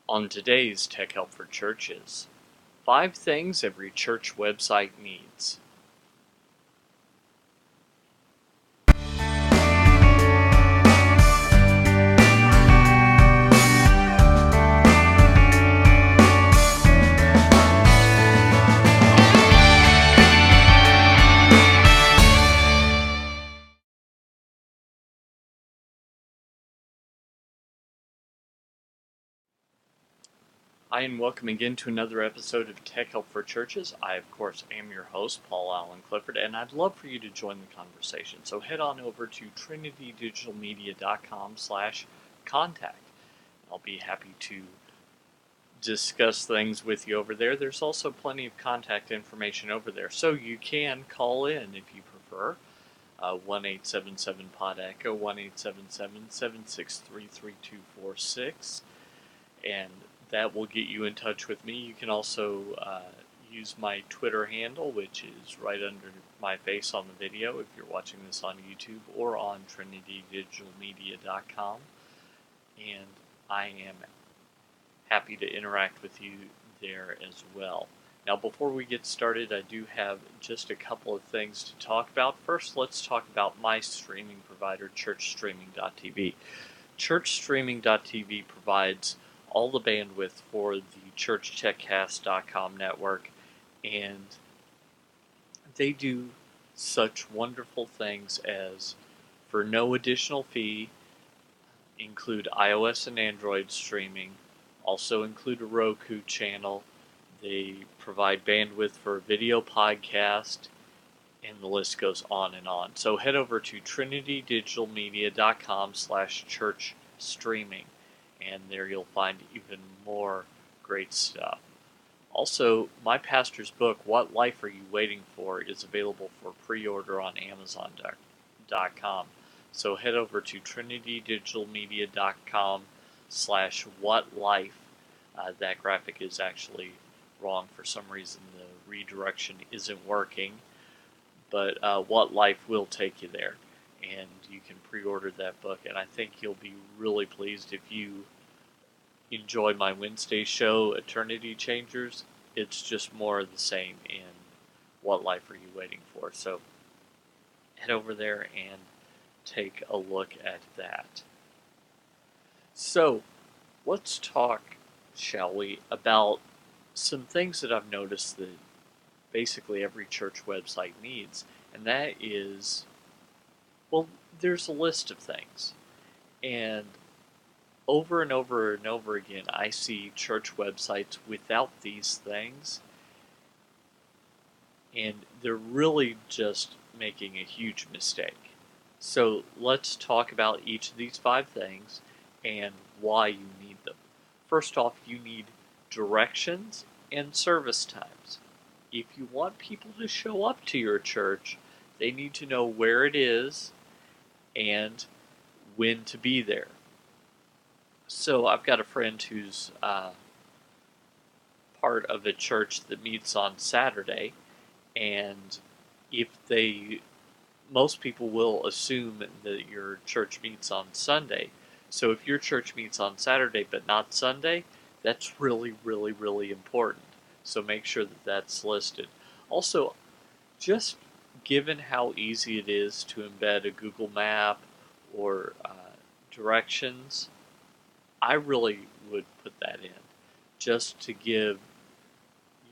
On today's Tech Help for Churches, 5 things every church website needs. Hi, and welcome again to another episode of Tech Help for Churches. I, of course, am your host, Paul Allen Clifford, and I'd love for you to join the conversation. So head on over to trinitydigitalmedia.com/contact. I'll be happy to discuss things with you over there. There's also plenty of contact information over there, so you can call in if you prefer. 1-877-POD-ECHO, 1-877-763-3246, and that will get you in touch with me. You can also use my Twitter handle, which is right under my face on the video if you're watching this on YouTube or on trinitydigitalmedia.com. And I am happy to interact with you there as well. Now, before we get started, I do have just a couple of things to talk about. First, let's talk about my streaming provider, churchstreaming.tv. Churchstreaming.tv provides all the bandwidth for the churchtechcast.com network, and they do such wonderful things as, for no additional fee, include iOS and Android streaming, also include a Roku channel. They provide bandwidth for a video podcast, and the list goes on and on. So head over to trinitydigitalmedia.com/churchstreaming, and there you'll find even more great stuff. Also, my pastor's book, What Life Are You Waiting For?, is available for pre-order on Amazon.com. So head over to trinitydigitalmedia.com/whatlife. That graphic is actually wrong for some reason. The redirection isn't working, but What Life will take you there, and you can pre-order that book, and I think you'll be really pleased if you enjoy my Wednesday show, Eternity Changers. It's just more of the same in What Life Are You Waiting For? So head over there and take a look at that. So let's talk, shall we, about some things that I've noticed that basically every church website needs, and that is, well, there's a list of things, and over and over and over again I see church websites without these things, and they're really just making a huge mistake. So let's talk about each of these 5 things and why you need them. First off, you need directions and service times. If you want people to show up to your church, they need to know where it is and when to be there. So I've got a friend who's part of a church that meets on Saturday, and most people will assume that your church meets on Sunday. So if your church meets on Saturday but not Sunday, that's really, really, really important. So make sure that that's listed. Also, just given how easy it is to embed a Google map or directions, I really would put that in, just to give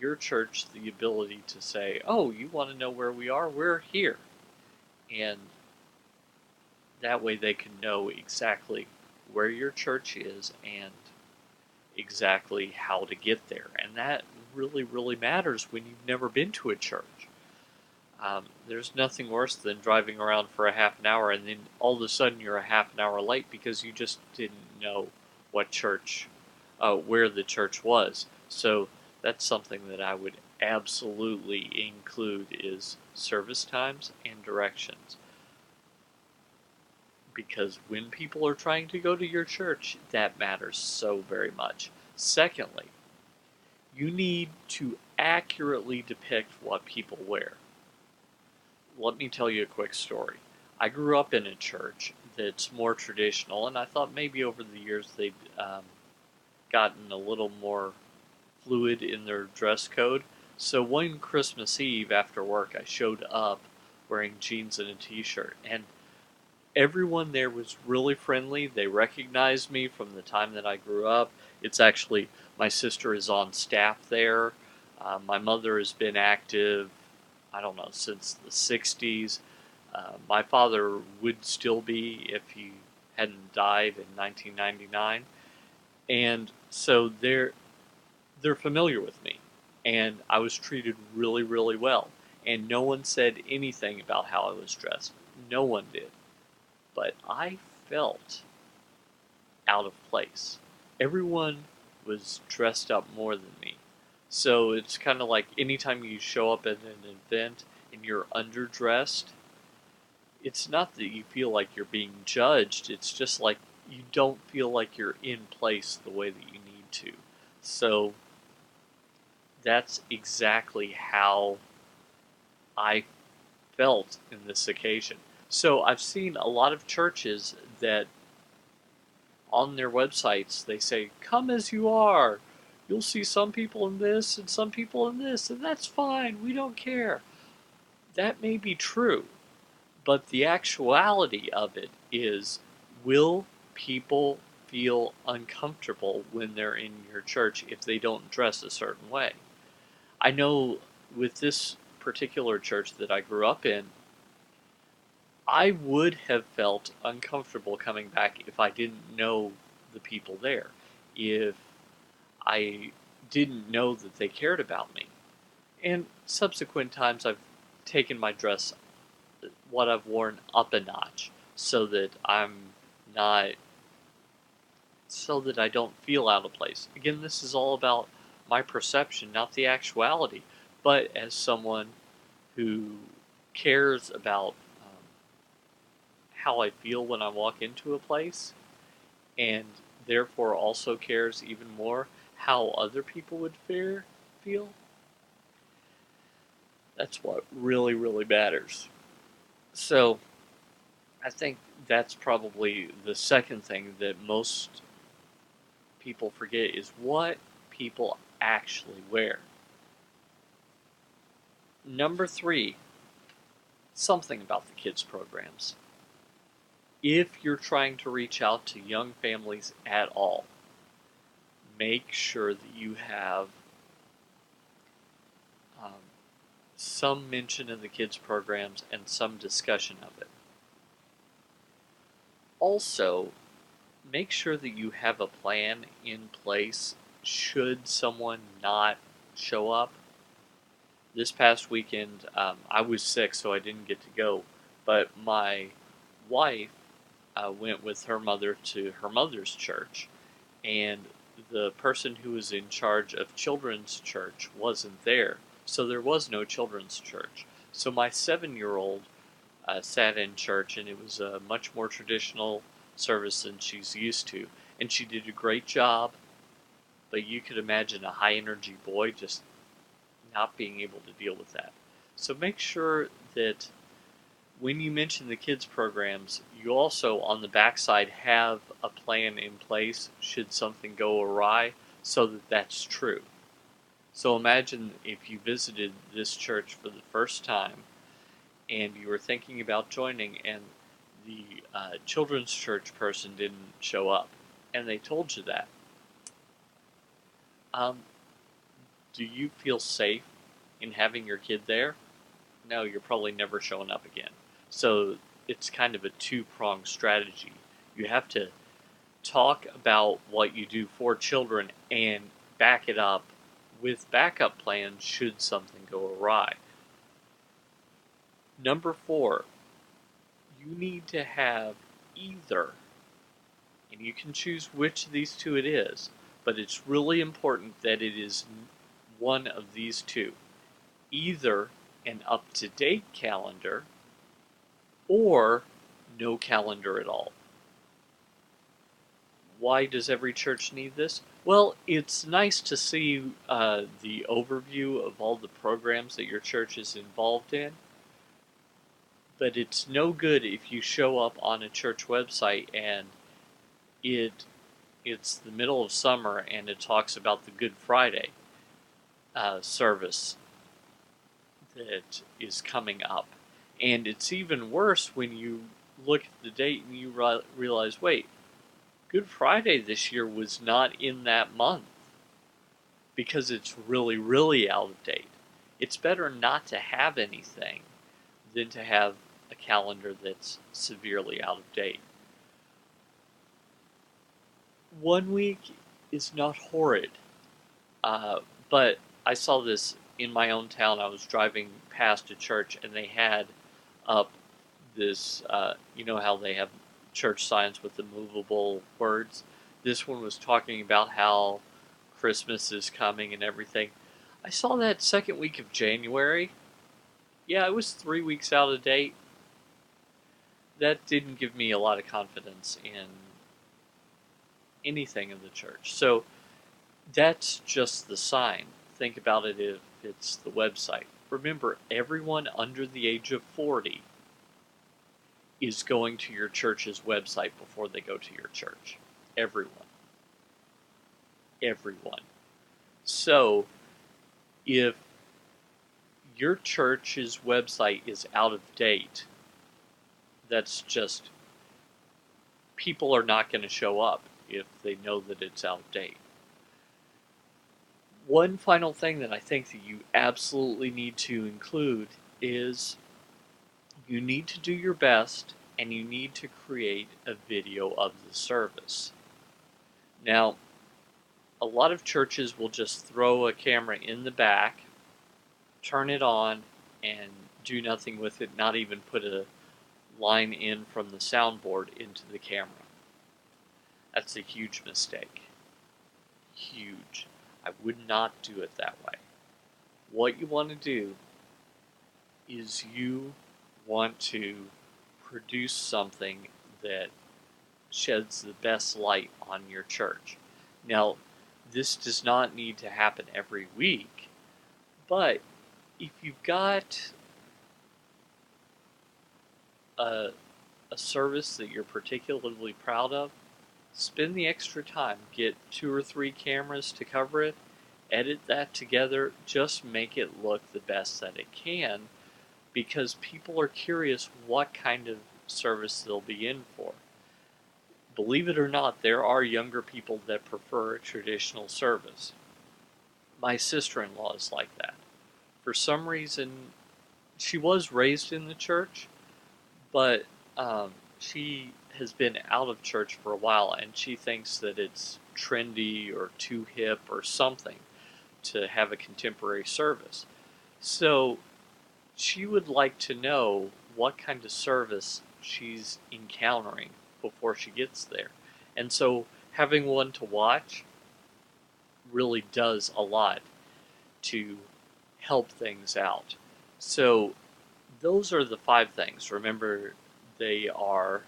your church the ability to say, oh, you want to know where we are? We're here. And that way they can know exactly where your church is and exactly how to get there. And that really, really matters when you've never been to a church. There's nothing worse than driving around for a half an hour and then all of a sudden you're a half an hour late because you just didn't know what church, where the church was. So that's something that I would absolutely include is service times and directions. Because when people are trying to go to your church, that matters so very much. Secondly, you need to accurately depict what people wear. Let me tell you a quick story. I grew up in a church that's more traditional, and I thought maybe over the years they'd gotten a little more fluid in their dress code. So one Christmas Eve after work, I showed up wearing jeans and a t-shirt, and everyone there was really friendly. They recognized me from the time that I grew up. It's actually, my sister is on staff there. My mother has been active, I don't know, since the 60s. My father would still be if he hadn't died in 1999. And so they're familiar with me. And I was treated really, really well. And no one said anything about how I was dressed. No one did. But I felt out of place. Everyone was dressed up more than me. So it's kind of like anytime you show up at an event and you're underdressed, it's not that you feel like you're being judged, it's just like you don't feel like you're in place the way that you need to. So that's exactly how I felt in this occasion. So I've seen a lot of churches that on their websites they say, come as you are. You'll see some people in this and some people in this, and that's fine. We don't care. That may be true, but the actuality of it is, will people feel uncomfortable when they're in your church if they don't dress a certain way? I know with this particular church that I grew up in, I would have felt uncomfortable coming back if I didn't know the people there. If I didn't know that they cared about me. And subsequent times I've taken my dress, what I've worn, up a notch so that not, so that I don't feel out of place. Again, this is all about my perception, not the actuality. But as someone who cares about how I feel when I walk into a place, and therefore also cares even more how other people would feel, that's what really, really matters. So I think that's probably the second thing that most people forget is what people actually wear. Number three, something about the kids' programs. If you're trying to reach out to young families at all, make sure that you have um, some mention in the kids' programs and some discussion of it. Also, make sure that you have a plan in place should someone not show up. This past weekend, I was sick, so I didn't get to go, but my wife went with her mother to her mother's church, and the person who was in charge of children's church wasn't there, so there was no children's church. So my 7-year-old sat in church, and it was a much more traditional service than she's used to, and she did a great job. But you could imagine a high energy boy just not being able to deal with that. So make sure that when you mention the kids programs, you also on the backside have a plan in place should something go awry, so that that's true. So imagine if you visited this church for the first time and you were thinking about joining, and the children's church person didn't show up, and they told you that. Um, do you feel safe in having your kid there? No, you're probably never showing up again. So it's kind of a two-pronged strategy. You have to talk about what you do for children and back it up with backup plans should something go awry. Number four, you need to have either, and you can choose which of these two it is, but it's really important that it is one of these two. Either an up-to-date calendar or no calendar at all. Why does every church need this? Well, it's nice to see the overview of all the programs that your church is involved in, but it's no good if you show up on a church website and it it's the middle of summer, and it talks about the Good Friday service that is coming up. And it's even worse when you look at the date and you realize, wait, Good Friday this year was not in that month because it's really, really out of date. It's better not to have anything than to have a calendar that's severely out of date. 1 week is not horrid, but I saw this in my own town. I was driving past a church and they had up this, you know how they have church signs with the movable words? This one was talking about how Christmas is coming and everything. I saw that second week of January. Yeah, it was 3 weeks out of date. That didn't give me a lot of confidence in anything in the church. So that's just the sign. Think about it if it's the website. Remember, everyone under the age of 40 is going to your church's website before they go to your church. Everyone. Everyone. So, if your church's website is out of date, that's just, people are not going to show up if they know that it's out of date. One final thing that I think that you absolutely need to include is you need to do your best and you need to create a video of the service. Now, a lot of churches will just throw a camera in the back, turn it on, and do nothing with it, not even put a line in from the soundboard into the camera. That's a huge mistake. Huge. I would not do it that way. What you want to do is you want to produce something that sheds the best light on your church. Now, this does not need to happen every week, but if you've got a service that you're particularly proud of, spend the extra time. Get 2 or 3 cameras to cover it, edit that together, just make it look the best that it can, because people are curious what kind of service they'll be in for. Believe it or not, there are younger people that prefer a traditional service. My sister-in-law is like that. For some reason, she was raised in the church, but she has been out of church for a while, and she thinks that it's trendy or too hip or something to have a contemporary service. So she would like to know what kind of service she's encountering before she gets there. And so having one to watch really does a lot to help things out. So those are the 5 things. Remember, they are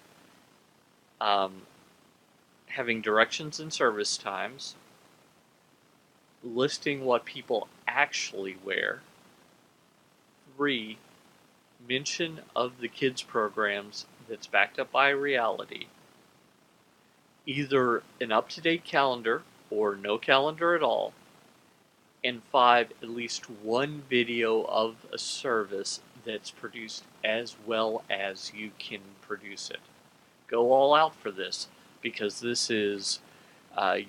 having directions and service times, listing what people actually wear. 3, mention of the kids' programs that's backed up by reality. Either an up-to-date calendar or no calendar at all. And 5, at least one video of a service that's produced as well as you can produce it. Go all out for this, because this is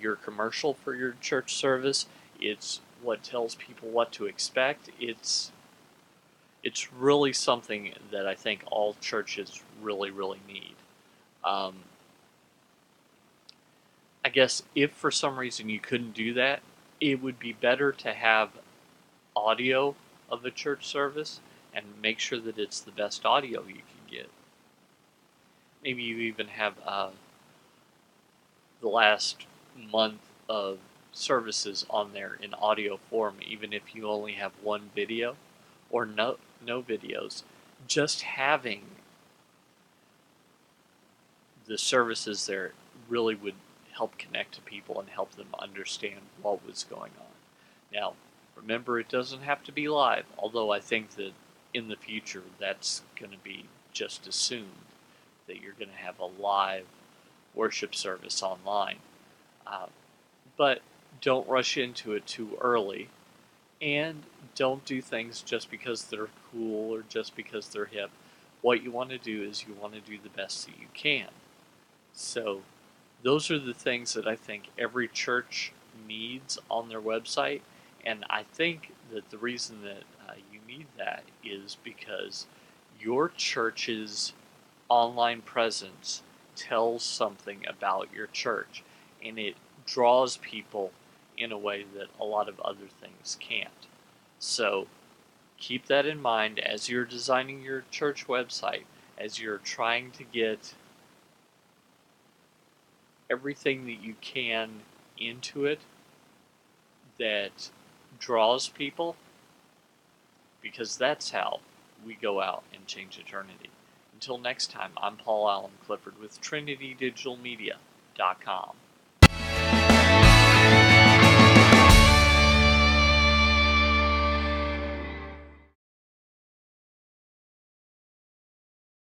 your commercial for your church service. It's what tells people what to expect. It's really something that I think all churches really, really need. I guess if for some reason you couldn't do that, it would be better to have audio of a church service and make sure that it's the best audio you can get. Maybe you even have the last month of services on there in audio form, even if you only have one video or no videos. Just having the services there really would help connect to people and help them understand what was going on. Now, remember, it doesn't have to be live, although I think that in the future that's going to be just assumed that you're going to have a live worship service online. but don't rush into it too early. And don't do things just because they're cool or just because they're hip. What you want to do is you want to do the best that you can. So, those are the things that I think every church needs on their website. And I think that the reason that you need that is because your church's online presence tells something about your church, and it draws people in a way that a lot of other things can't. So keep that in mind as you're designing your church website, as you're trying to get everything that you can into it that draws people, because that's how we go out and change eternity. Until next time, I'm Paul Allen Clifford with TrinityDigitalMedia.com.